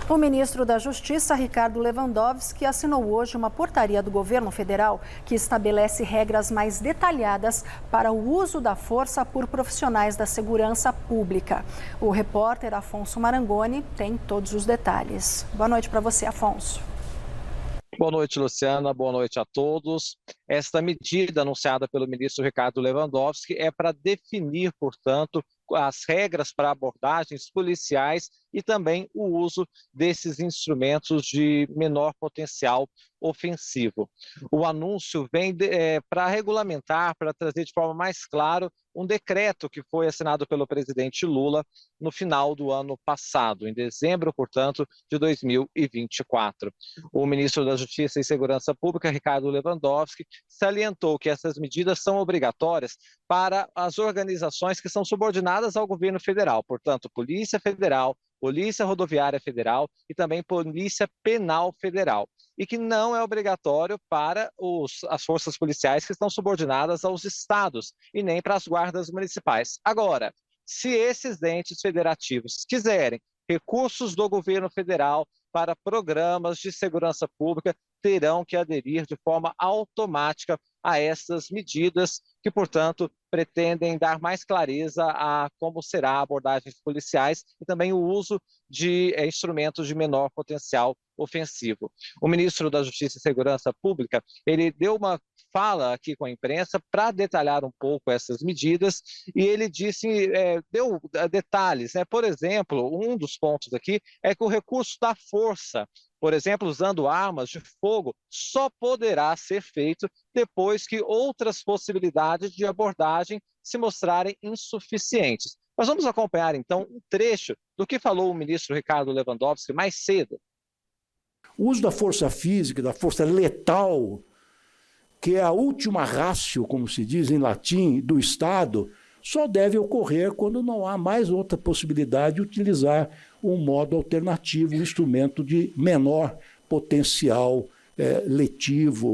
O ministro da Justiça, Ricardo Lewandowski, assinou hoje uma portaria do governo federal que estabelece regras mais detalhadas para o uso da força por profissionais da segurança pública. O repórter Afonso Marangoni tem todos os detalhes. Boa noite para você, Afonso. Boa noite, Luciana. Boa noite a todos. Esta medida anunciada pelo ministro Ricardo Lewandowski é para definir, portanto, as regras para abordagens policiais e também o uso desses instrumentos de menor potencial ofensivo. O anúncio vem para regulamentar, para trazer de forma mais clara um decreto que foi assinado pelo presidente Lula no final do ano passado, em dezembro, portanto, de 2024. O ministro da Justiça e Segurança Pública, Ricardo Lewandowski, salientou que essas medidas são obrigatórias para as organizações que são subordinadas ao governo federal, portanto, Polícia Federal, Polícia Rodoviária Federal e também Polícia Penal Federal, e que não é obrigatório para as forças policiais que estão subordinadas aos estados e nem para as guardas municipais. Agora, se esses entes federativos quiserem recursos do governo federal para programas de segurança pública, terão que aderir de forma automática a essas medidas que, portanto, pretendem dar mais clareza a como será abordagens policiais e também o uso de instrumentos de menor potencial ofensivo. O ministro da Justiça e Segurança Pública, ele deu uma fala aqui com a imprensa para detalhar um pouco essas medidas e ele deu detalhes, né? Por exemplo, um dos pontos aqui é que o recurso da força, por exemplo, usando armas de fogo, só poderá ser feito depois que outras possibilidades de abordagem se mostrarem insuficientes. Nós vamos acompanhar, então, um trecho do que falou o ministro Ricardo Lewandowski mais cedo. O uso da força física, da força letal, que é a última ratio, como se diz em latim, do Estado, só deve ocorrer quando não há mais outra possibilidade de utilizar um modo alternativo, um instrumento de menor potencial letivo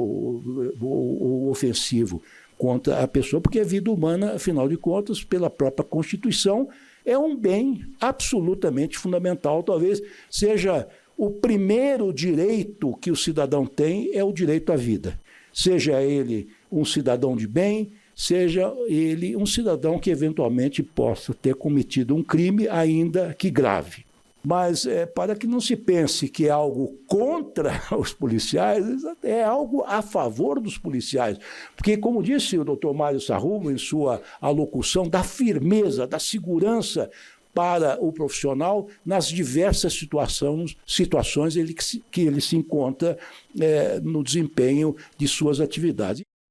ou ofensivo contra a pessoa, porque a vida humana, afinal de contas, pela própria Constituição, é um bem absolutamente fundamental, talvez seja o primeiro direito que o cidadão tem, é o direito à vida. Seja ele um cidadão de bem, seja ele um cidadão que eventualmente possa ter cometido um crime, ainda que grave. Mas para que não se pense que é algo contra os policiais, é algo a favor dos policiais. Porque, como disse o doutor Mário Sarrubo em sua alocução, da firmeza, da segurança para o profissional nas diversas situações que ele se encontra no desempenho de suas atividades.